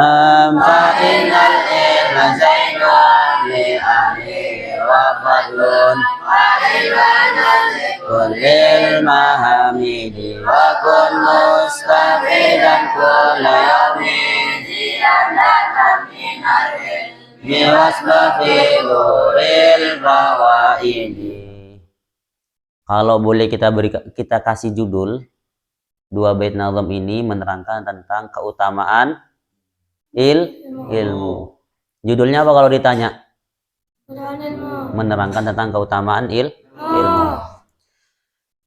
Fa'innal ilma zainun li ahli wa fadlun kullil mahamidi wa kun mustafidan kulla yawmin miwasbafi luril fawaidi. Kalau boleh kita kasih judul, dua bait nazam ini menerangkan tentang keutamaan ilmu. Judulnya apa kalau ditanya? Menerangkan tentang keutamaan ilmu.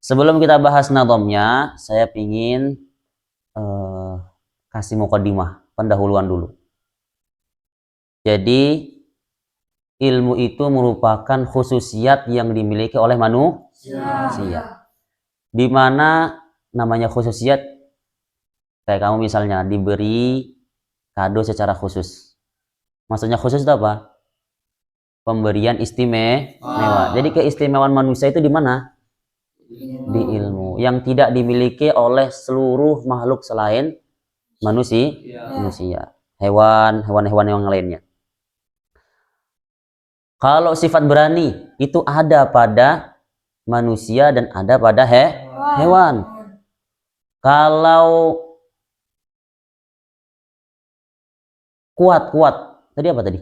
Sebelum kita bahas nazamnya, saya ingin kasih mukadimah, pendahuluan dulu. Jadi ilmu itu merupakan khususiat yang dimiliki oleh manusia. Di mana namanya khususiat, kayak kamu misalnya diberi kado secara khusus. Maksudnya khusus itu apa? Pemberian istimewa. Jadi keistimewaan manusia itu di mana? Di ilmu yang tidak dimiliki oleh seluruh makhluk selain manusia. Hewan-hewan yang lainnya. Kalau sifat berani itu ada pada manusia dan ada pada hewan. Kalau kuat, tadi apa tadi?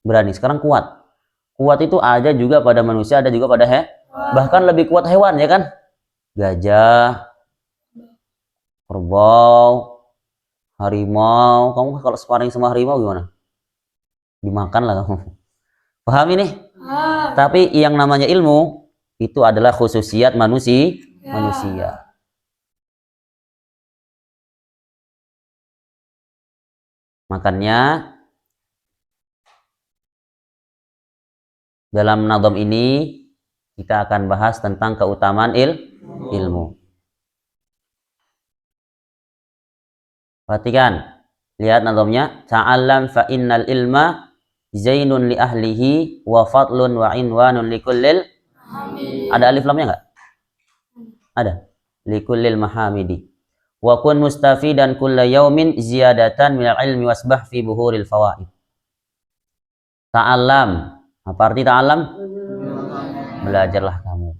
Berani. Sekarang kuat. Kuat itu ada juga pada manusia, ada juga pada bahkan lebih kuat hewan, ya kan? Gajah, kerbau, harimau. Kamu kalau sparring sama harimau gimana? Dimakan lah kamu. Paham ini? Tapi yang namanya ilmu itu adalah khususiat manusia. Makanya dalam nazam ini kita akan bahas tentang keutamaan ilmu. Perhatikan, lihat nazamnya. Ta'allam fa innal ilma zainun li ahlihi wa fadlun wa inwanun li kullil. Ada alif lamnya enggak? Ada. Li kullil mahamidi. Wa kun mustafidan kulla yaumin ziyadatan minal ilmi wasbah fi buhuril fawaid. Ta'allam. Apa arti ta'allam? Belajarlah kamu.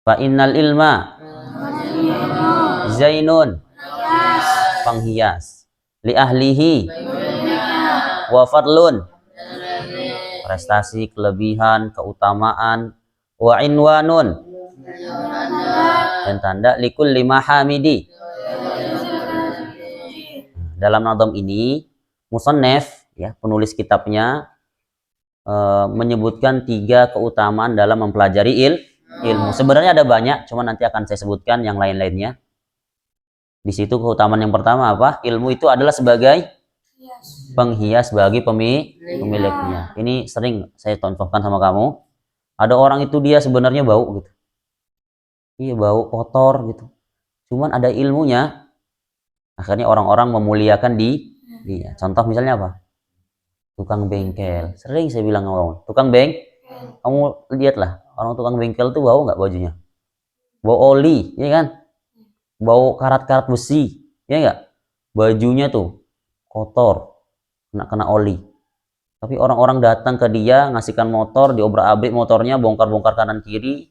Fa innal ilma zainun, penghias, li ahlihi wa fadlun, prestasi, kelebihan, keutamaan, wa inwanun, dan tanda likulli mahamidi. Dalam nazam ini musannaf, ya, penulis kitabnya menyebutkan 3 keutamaan dalam mempelajari ilmu. Sebenarnya ada banyak, cuma nanti akan saya sebutkan yang lain-lainnya. Di situ keutamaan yang pertama apa? Ilmu itu adalah sebagai penghias bagi pemiliknya. Ini sering saya contohkan sama kamu. Ada orang itu dia sebenarnya bau gitu. Iya, bau kotor gitu. Cuman ada ilmunya. Akhirnya orang-orang memuliakan dia. Contoh misalnya apa? Tukang bengkel. Sering saya bilang sama kamu, tukang kamu lihatlah, orang tukang bengkel tuh bau nggak bajunya? Bau oli, ya kan? Bau karat-karat besi, ya nggak? Bajunya tuh kotor, kena oli. Tapi orang-orang datang ke dia, ngasihkan motor, diobrak-abrik motornya, bongkar-bongkar kanan kiri,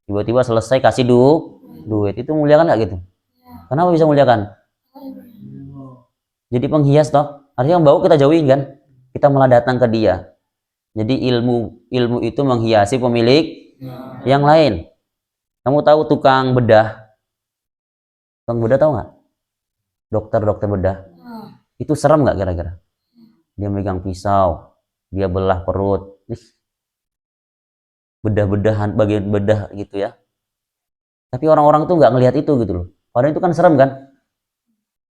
tiba-tiba selesai kasih duit. Itu muliakan nggak gitu? Kenapa bisa muliakan? Jadi penghias toh. Artinya bau kita jauhin kan? Kita malah datang ke dia. Jadi ilmu itu menghiasi pemilik yang lain. Kamu tahu tukang bedah? Tukang bedah tahu nggak? Dokter bedah. Itu serem nggak kira-kira? Dia megang pisau, dia belah perut, bedah-bedahan, bagian bedah gitu ya. Tapi orang-orang tuh nggak ngelihat itu gitu loh. Padahal itu kan serem kan?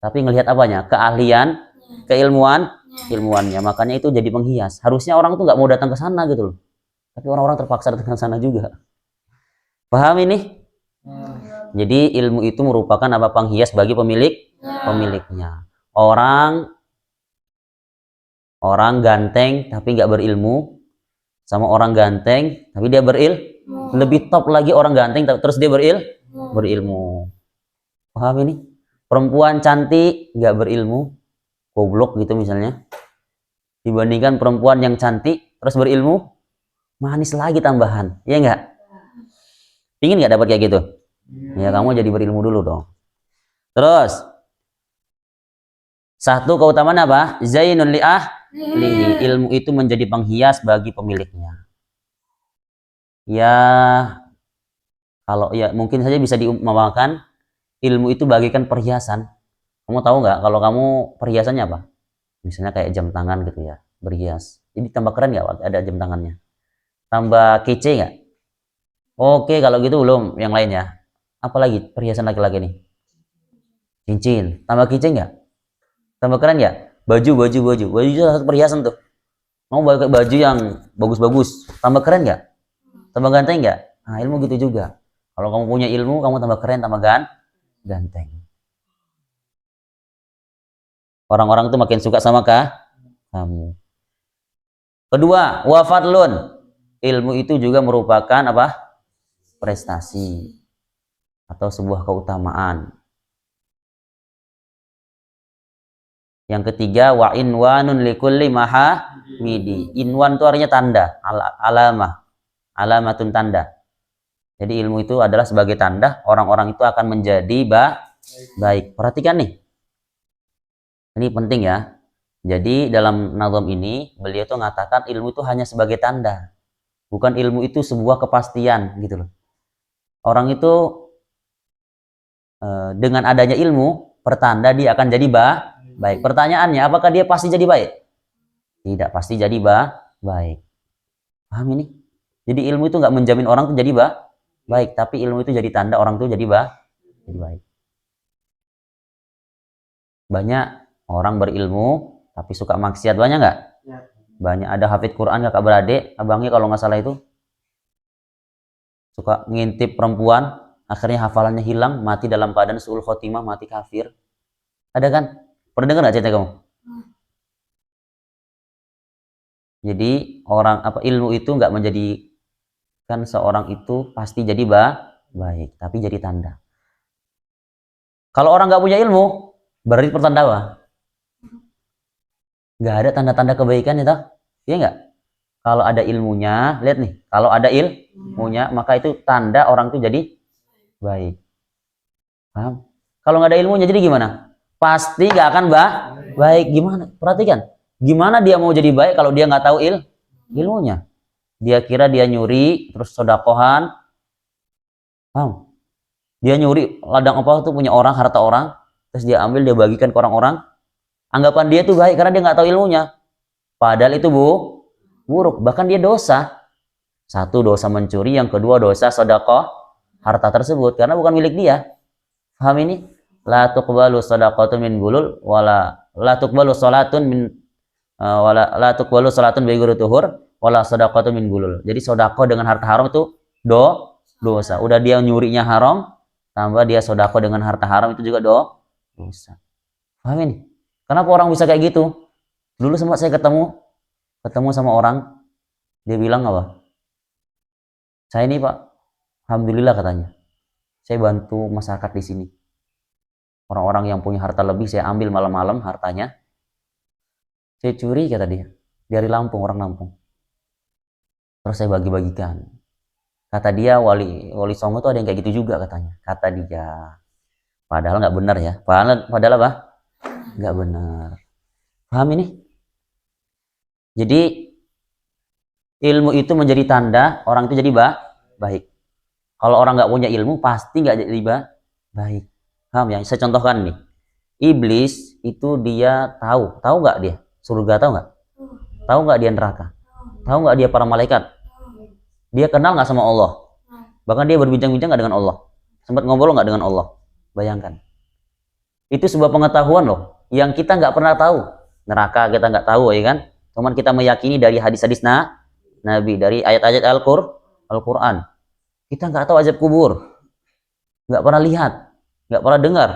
Tapi ngelihat apanya? Keahlian, ilmuannya. Makanya itu jadi penghias. Harusnya orang tuh nggak mau datang ke sana gitu loh. Tapi orang-orang terpaksa datang ke sana juga. Paham ini? Jadi ilmu itu merupakan apa? Penghias bagi pemiliknya. Orang ganteng tapi nggak berilmu, sama orang ganteng tapi dia berilmu. Lebih top lagi orang ganteng terus dia berilmu. Paham ini? Perempuan cantik nggak berilmu, goblok gitu misalnya, dibandingkan perempuan yang cantik terus berilmu, manis lagi tambahan, ya enggak? Pingin nggak dapat kayak gitu? Ya kamu jadi berilmu dulu dong. Terus satu keutamaan apa? Zainul lihi, ilmu itu menjadi penghias bagi pemiliknya. Ya kalau ya mungkin saja bisa diumpamakan ilmu itu bagikan perhiasan. Kamu tahu nggak kalau kamu perhiasannya apa? Misalnya kayak jam tangan gitu ya, berhias. Jadi tambah keren nggak ada jam tangannya? Tambah kece nggak? Oke, kalau gitu belum yang lainnya. Apalagi perhiasan laki-laki nih? Cincin. Tambah kece nggak? Tambah keren nggak? Baju. Baju itu satu perhiasan tuh. Mau pakai baju yang bagus-bagus. Tambah keren nggak? Tambah ganteng nggak? Nah, ilmu gitu juga. Kalau kamu punya ilmu, kamu tambah keren, tambah ganteng. Orang-orang tuh makin suka sama kamu. Kedua, wafadlun. Ilmu itu juga merupakan apa? Prestasi atau sebuah keutamaan. Yang ketiga, wa inwanun likulli mahamidi. Inwan itu artinya tanda, alamah, alamatun tanda. Jadi ilmu itu adalah sebagai tanda orang-orang itu akan menjadi baik. Perhatikan nih, ini penting ya. Jadi dalam nazam ini beliau tuh mengatakan ilmu itu hanya sebagai tanda, bukan ilmu itu sebuah kepastian gitu loh. Orang itu dengan adanya ilmu pertanda dia akan jadi baik. Pertanyaannya, apakah dia pasti jadi baik? Tidak pasti jadi baik. Paham ini? Jadi ilmu itu nggak menjamin orang itu jadi baik, tapi ilmu itu jadi tanda orang itu jadi baik. Banyak orang berilmu tapi suka maksiat, banyak nggak? Banyak. Ada hafid Quran kakak beradik, abangnya kalau nggak salah itu suka ngintip perempuan, akhirnya hafalannya hilang, mati dalam keadaan suul khotimah, mati kafir. Ada kan? Pernah dengar nggak cerita kamu? Jadi orang apa ilmu itu nggak menjadikan seorang itu pasti jadi baik, tapi jadi tanda. Kalau orang nggak punya ilmu, berarti pertanda apa? Nggak ada tanda-tanda kebaikan itu, iya nggak? Kalau ada ilmunya, lihat nih, kalau ada ilmunya, maka itu tanda orang itu jadi baik. Paham? Kalau nggak ada ilmunya, jadi gimana? Pasti nggak akan baik. Gimana? Perhatikan, gimana dia mau jadi baik kalau dia nggak tahu ilmunya? Dia kira dia nyuri, terus sodakohan, paham? Dia nyuri ladang apa tuh punya orang, harta orang, terus dia ambil, dia bagikan ke orang-orang. Anggapan dia tuh baik karena dia nggak tahu ilmunya. Padahal itu buruk, bahkan dia dosa. Satu, dosa mencuri, yang kedua dosa sedekah harta tersebut karena bukan milik dia. Paham ini? La tuqbalu shadaqatun min gulul wala la tuqbalu salatun min wala la tuqbalu salatun bi ghairi tuhur wala shadaqatun min gulul. Jadi sedekah dengan harta haram itu dosa. Udah dia nyurinya haram, tambah dia sedekah dengan harta haram itu juga dosa. Paham ini? Kenapa orang bisa kayak gitu? Dulu sempat saya ketemu sama orang, dia bilang apa? Saya ini Pak, alhamdulillah katanya, saya bantu masyarakat di sini. Orang-orang yang punya harta lebih saya ambil malam-malam hartanya. Saya curi kata dia, dari Lampung, orang Lampung. Terus saya bagi-bagikan. Kata dia wali Songo tuh ada yang kayak gitu juga katanya. Kata dia. Padahal nggak benar ya. Padahal apa? Nggak benar. Paham ini? Jadi ilmu itu menjadi tanda orang itu jadi baik. Kalau orang nggak punya ilmu pasti nggak jadi baik. Paham ya? Saya contohkan nih. Iblis itu dia tahu nggak dia surga, tahu nggak? Tahu nggak dia neraka? Tahu nggak dia para malaikat? Dia kenal nggak sama Allah? Bahkan dia berbincang-bincang nggak dengan Allah? Sempat ngobrol nggak dengan Allah? Bayangkan. Itu sebuah pengetahuan loh, yang kita nggak pernah tahu. Neraka kita nggak tahu ya kan? Cuman kita meyakini dari hadis-hadis Nabi, dari ayat-ayat Al-Quran. Kita nggak tahu azab kubur, nggak pernah lihat, nggak pernah dengar.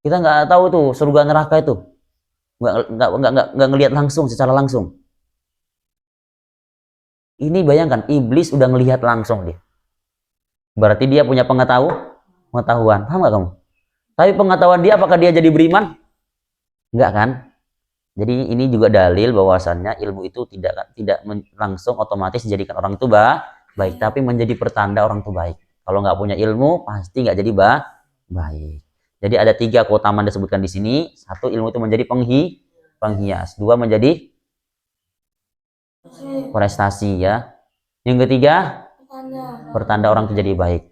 Kita nggak tahu tuh surga neraka itu, nggak ngelihat langsung, secara langsung. Ini bayangkan, iblis udah ngelihat langsung dia. Berarti dia punya pengetahuan, paham nggak kamu? Tapi pengetahuan dia, apakah dia jadi beriman? Enggak kan? Jadi ini juga dalil bahwasannya ilmu itu tidak langsung otomatis menjadikan orang itu baik, tapi menjadi pertanda orang itu baik. Kalau nggak punya ilmu pasti nggak jadi baik. Jadi ada 3 keutamaan disebutkan di sini. 1, ilmu itu menjadi penghias. 2, menjadi prestasi ya. Yang ketiga, pertanda orang itu jadi baik.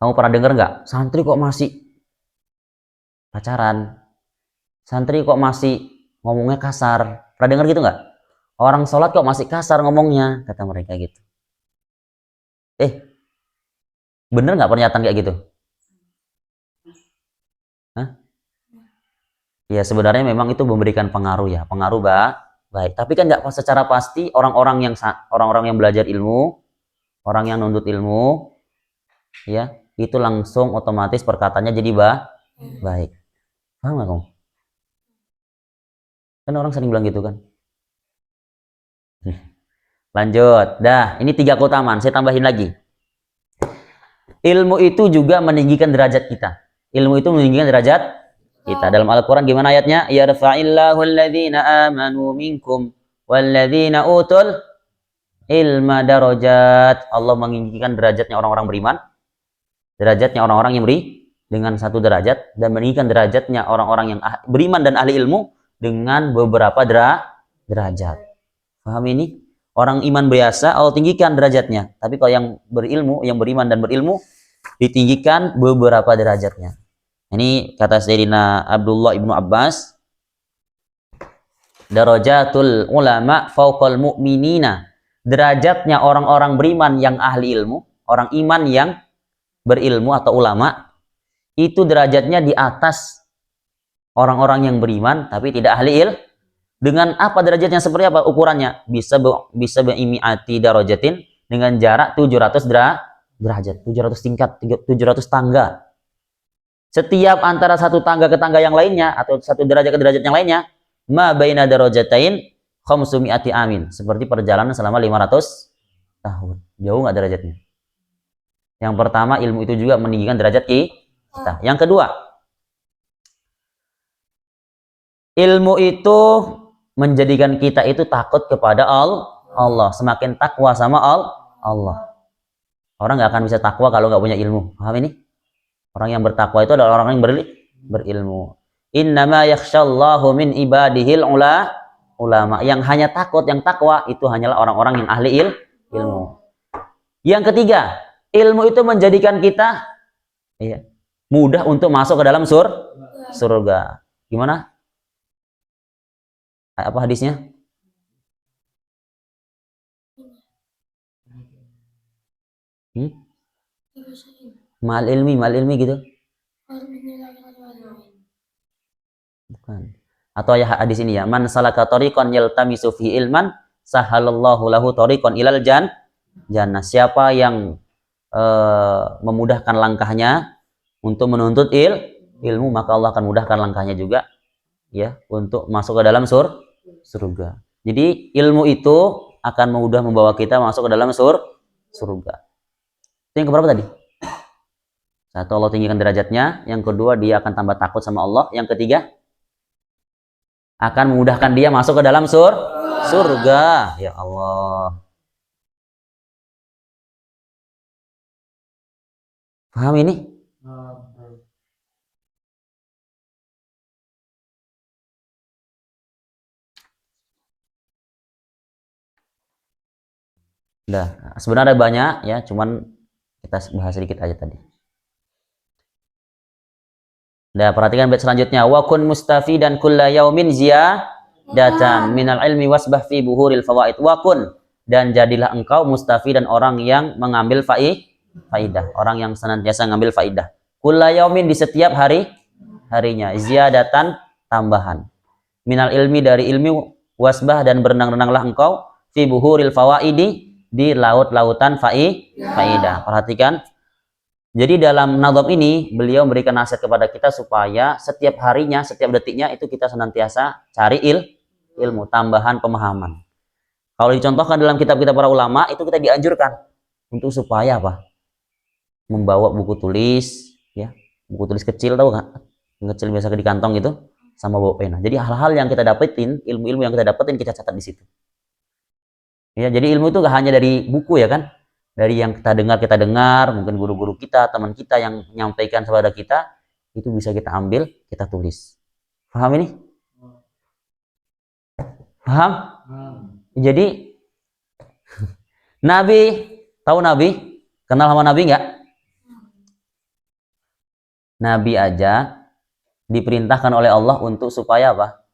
Kamu pernah dengar nggak? Santri kok masih pacaran? Santri kok masih ngomongnya kasar? Pernah dengar gitu nggak? Orang sholat kok masih kasar ngomongnya? Kata mereka gitu. Bener nggak pernyataan kayak gitu? Hah? Ya sebenarnya memang itu memberikan pengaruh ya, pengaruh baik. Tapi kan nggak secara pasti orang-orang yang belajar ilmu, orang yang nuntut ilmu, ya itu langsung otomatis perkataannya jadi baik. Paham nggak kamu? Kan orang sering bilang gitu kan. Lanjut, dah ini 3 keutamaan. Saya tambahin lagi. Ilmu itu juga meninggikan derajat kita. Ilmu itu meninggikan derajat kita. Dalam Al-Quran gimana ayatnya? Yarfa'illahu alladhina amanu minkum walladhina utul ilma darajat. Allah meninggikan derajatnya orang-orang beriman, derajatnya orang-orang yang beri dengan 1 derajat, dan meninggikan derajatnya orang-orang yang beriman dan ahli ilmu dengan beberapa derajat. Paham ini? Orang iman biasa Allah tinggikan derajatnya, tapi kalau yang berilmu, yang beriman dan berilmu ditinggikan beberapa derajatnya. Ini kata Sayyidina Abdullah ibnu Abbas, darajatul ulama fauqal mu'minina. Derajatnya orang-orang beriman yang ahli ilmu, orang iman yang berilmu atau ulama, itu derajatnya di atas orang-orang yang beriman tapi tidak ahli ilmu. Dengan apa derajatnya, seperti apa ukurannya? Bisa bi'imi'ati darajatin, dengan jarak 700 derajat, 700 tingkat, 700 tangga. Setiap antara satu tangga ke tangga yang lainnya atau satu derajat ke derajat yang lainnya, ma baina darajatain khamsumi'ati amin, seperti perjalanan selama 500 tahun. Jauh nggak derajatnya? Yang pertama, ilmu itu juga meninggikan derajat kita. Yang kedua, ilmu itu menjadikan kita itu takut kepada Allah. Semakin takwa sama Allah. Orang nggak akan bisa takwa kalau nggak punya ilmu. Paham ini? Orang yang bertakwa itu adalah orang yang berilmu. Innama yakhshallahu min ibadihil ulama. Yang hanya takut, yang takwa itu hanyalah orang-orang yang ahli ilmu. Yang ketiga, ilmu itu menjadikan kita mudah untuk masuk ke dalam surga. Gimana? Apa hadisnya? Mal ilmi gitu. Bukan. Atau ya hadis ini ya, man salaka tariqan yaltamisu fi ilman sahalallahu lahu tariqan ilal jannah. Siapa yang memudahkan langkahnya untuk menuntut ilmu, maka Allah akan mudahkan langkahnya juga ya untuk masuk ke dalam surga. Jadi ilmu itu akan mudah membawa kita masuk ke dalam surga. Itu yang keberapa tadi? 1, Allah tinggikan derajatnya. Yang kedua, dia akan tambah takut sama Allah. Yang ketiga, akan memudahkan dia masuk ke dalam surga. Ya Allah. Paham ini? Udah, sebenarnya banyak ya, cuman kita bahas sedikit aja tadi. Nah, perhatikan bait selanjutnya. Wa kun mustafidan kulla yaumin ziyadatan minal ilmi wasbah fi buhuril fawaid. Wa kun, dan jadilah engkau mustafidan, orang yang mengambil faidah, orang yang senantiasa mengambil faidah. Kulla yaumin, di setiap harinya, ziyadatan, tambahan. Minal ilmi, dari ilmu, wasbah, dan berenang-renanglah engkau fi buhuril fawaidi, di laut-lautan faidah. Perhatikan. Jadi dalam nadham ini beliau memberikan nasihat kepada kita supaya setiap harinya, setiap detiknya itu kita senantiasa cari ilmu, tambahan pemahaman. Kalau dicontohkan dalam kitab-kitab para ulama, itu kita dianjurkan untuk supaya apa? Membawa buku tulis, ya, buku tulis kecil, tahu kan? Yang kecil biasa di kantong itu, sama bawa pena. Jadi hal-hal yang kita dapetin, ilmu-ilmu yang kita dapetin kita catat di situ. Ya, jadi ilmu itu gak hanya dari buku ya kan? Dari yang kita dengar, mungkin guru-guru kita, teman kita yang menyampaikan kepada kita, itu bisa kita ambil, kita tulis. Paham ini? Paham? Jadi Nabi, tahu Nabi? Kenal sama Nabi nggak? Nabi aja diperintahkan oleh Allah untuk supaya apa?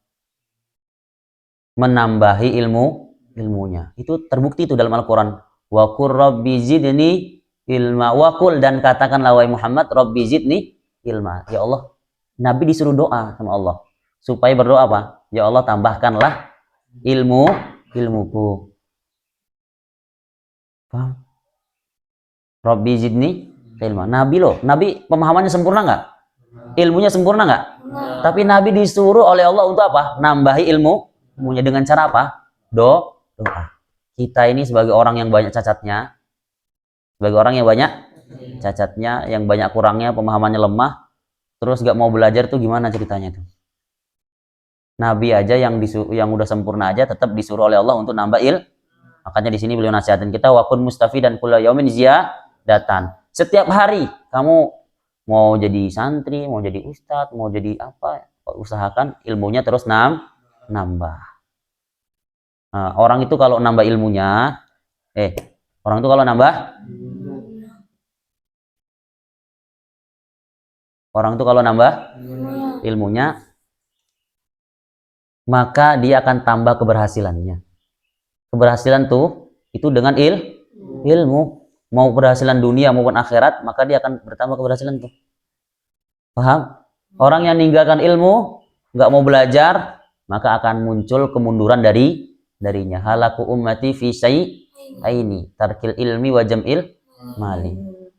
Menambahi ilmunya. Itu terbukti itu dalam Al-Quran. Wa qur rabbi zidni ilma. Wa qul, dan katakanlah wahai Muhammad, rabbi zidni ilma. Ya Allah, Nabi disuruh doa sama Allah. Supaya berdoa apa? Ya Allah, tambahkanlah ilmuku. Paham? Rabbi zidni ilma. Nabi loh, Nabi pemahamannya sempurna nggak? Ilmunya sempurna nggak? Tapi Nabi disuruh oleh Allah untuk apa? Nambahi ilmunya dengan cara apa? Doa. Kita ini sebagai orang yang banyak cacatnya, yang banyak kurangnya, pemahamannya lemah, terus nggak mau belajar tuh gimana ceritanya tuh? Nabi aja yang udah sempurna aja tetap disuruh oleh Allah untuk nambah Makanya di sini beliau nasihatin kita, wa kun mustafidan kulla yaumin ziyadatan. Setiap hari kamu mau jadi santri, mau jadi ustadz, mau jadi apa, usahakan ilmunya terus nambah. Nah, orang itu kalau nambah ilmunya, ilmunya, maka dia akan tambah keberhasilannya. Keberhasilan tuh itu dengan ilmu, mau keberhasilan dunia maupun akhirat, maka dia akan bertambah keberhasilan tuh. Paham? Orang yang meninggalkan ilmu, nggak mau belajar, maka akan muncul kemunduran darinya. Halaku ummati fi syai'aini, tarkil ilmi wa jam'il mali.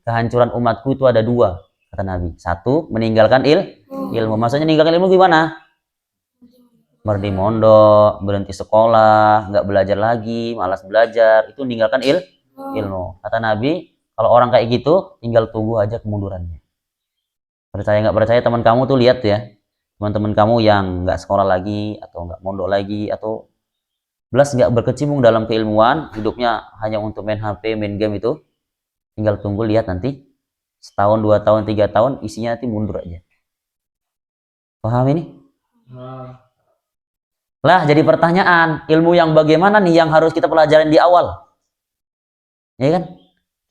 Kehancuran umatku itu ada dua, kata Nabi. Satu, meninggalkan ilmu. Maksudnya meninggalkan ilmu gimana? Berhenti mondok, berhenti sekolah, nggak belajar lagi, malas belajar, itu meninggalkan ilmu. Kata Nabi, kalau orang kayak gitu, tinggal tunggu aja kemundurannya. Percaya nggak percaya, teman kamu tuh lihat ya, teman-teman kamu yang nggak sekolah lagi, atau nggak mondok lagi, atau belas nggak berkecimpung dalam keilmuan, hidupnya hanya untuk main HP, main game itu, tinggal tunggu lihat nanti, setahun, 2 tahun, 3 tahun, isinya nanti mundur aja. Paham ini? Lah, jadi pertanyaan, ilmu yang bagaimana nih yang harus kita pelajarin di awal? Ya kan?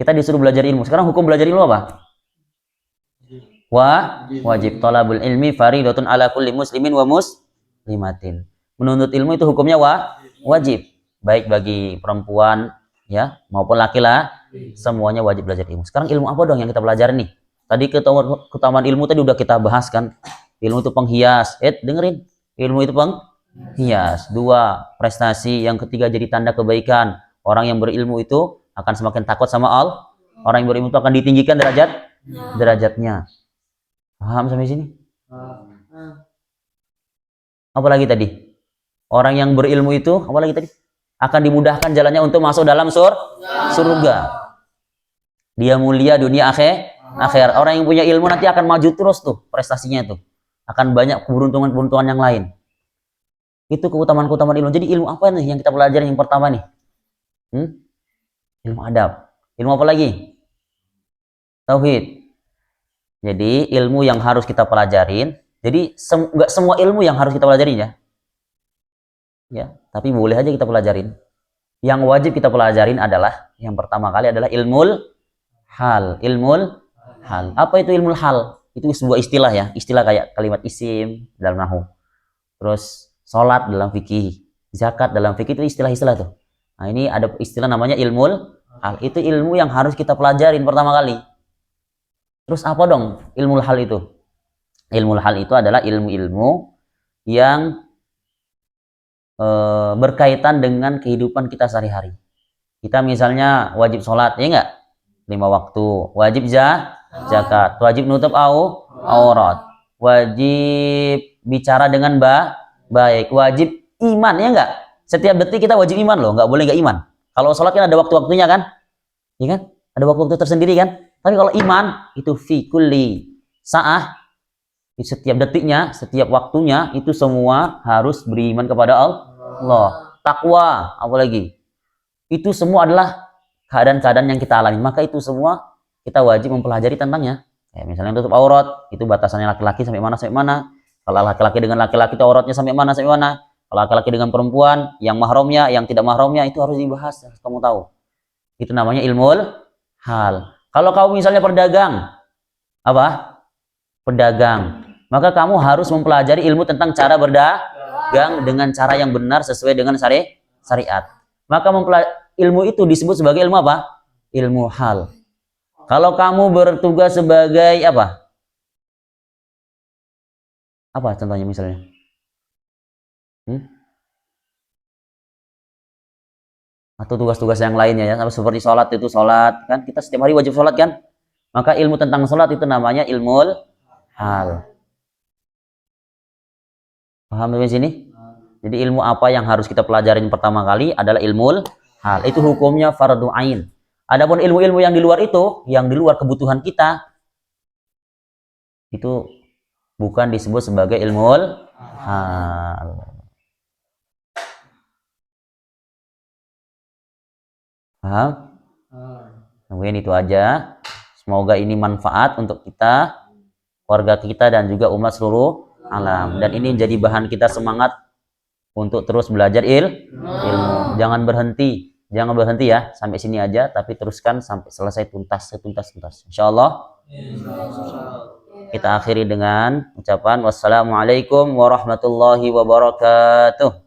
Kita disuruh belajar ilmu. Sekarang hukum belajar ilmu apa? Wajib. Thalabul ilmi faridatun ala kulli muslimin wa muslimatin. Menuntut ilmu itu hukumnya wajib. Baik bagi perempuan ya maupun laki-laki, semuanya wajib belajar ilmu. Sekarang ilmu apa dong yang kita pelajari nih? Tadi keutamaan ilmu tadi udah kita bahas kan. Ilmu itu penghias. Dengerin. Ilmu itu penghias. 2, prestasi. Yang ketiga, jadi tanda kebaikan. Orang yang berilmu itu akan semakin takut sama Allah. Orang yang berilmu itu akan ditinggikan derajatnya. Paham sampai sini? Apa lagi tadi? Orang yang berilmu itu, apa lagi tadi? Akan dimudahkan jalannya untuk masuk dalam surga. Dia mulia dunia akhirat. Orang yang punya ilmu nanti akan maju terus tuh prestasinya tuh. Akan banyak keberuntungan yang lain. Itu keutamaan ilmu. Jadi ilmu apa nih yang kita pelajari yang pertama nih? Ilmu adab. Ilmu apa lagi? Tauhid. Jadi ilmu yang harus kita pelajarin. Jadi nggak semua ilmu yang harus kita pelajarin ya. Ya, tapi boleh aja kita pelajarin. Yang wajib kita pelajarin adalah yang pertama kali adalah ilmul hal. Apa itu ilmul hal? Itu sebuah istilah ya. Istilah kayak kalimat isim dalam nahwu. Terus sholat dalam fikih, zakat dalam fikih, itu istilah-istilah tuh. Nah, ini ada istilah namanya ilmul hal. Itu ilmu yang harus kita pelajarin pertama kali. Terus apa dong ilmul hal itu? Ilmul hal itu adalah ilmu-ilmu yang berkaitan dengan kehidupan kita sehari-hari. Kita misalnya wajib sholat, ya enggak? 5 waktu. Wajib zakat. Wajib nutup aurat. Wajib bicara dengan baik. Wajib iman, ya enggak? Setiap detik kita wajib iman loh, enggak boleh enggak iman. Kalau sholat kan ada waktu-waktunya kan? Ya kan? Ada waktu-waktu tersendiri kan? Tapi kalau iman itu fi kulli sa'ah Setiap detiknya, setiap waktunya itu semua harus beriman kepada Allah. Takwa, apalagi. Itu semua adalah keadaan-keadaan yang kita alami. Maka itu semua kita wajib mempelajari tentangnya. Kayak misalnya tutup aurat, itu batasannya laki-laki sampai mana sampai mana. Kalau laki-laki dengan laki-laki itu auratnya sampai mana sampai mana. Kalau laki-laki dengan perempuan, yang mahramnya, yang tidak mahramnya itu harus dibahas, harus kamu tahu. Itu namanya ilmu hal. Kalau kamu misalnya pedagang, apa? Pedagang. Maka kamu harus mempelajari ilmu tentang cara berdagang dengan cara yang benar sesuai dengan syariat. Maka ilmu itu disebut sebagai ilmu apa? Ilmu hal. Kalau kamu bertugas sebagai apa? Apa contohnya misalnya? Atau tugas-tugas yang lainnya ya, seperti sholat itu sholat kan, kita setiap hari wajib sholat kan, maka ilmu tentang sholat itu namanya ilmu hal. Paham di sini? Jadi ilmu apa yang harus kita pelajarin pertama kali adalah ilmu hal, itu hukumnya fardu ain. Adapun ilmu-ilmu yang di luar itu, yang di luar kebutuhan kita, itu bukan disebut sebagai ilmu hal. Paham? Mungkin itu aja. Semoga ini manfaat untuk kita, keluarga kita, dan juga umat seluruh alam. Dan ini jadi bahan kita semangat untuk terus belajar ilmu. Jangan berhenti ya. Sampai sini aja, tapi teruskan sampai selesai tuntas. Insyaallah. Kita akhiri dengan ucapan wassalamualaikum warahmatullahi wabarakatuh.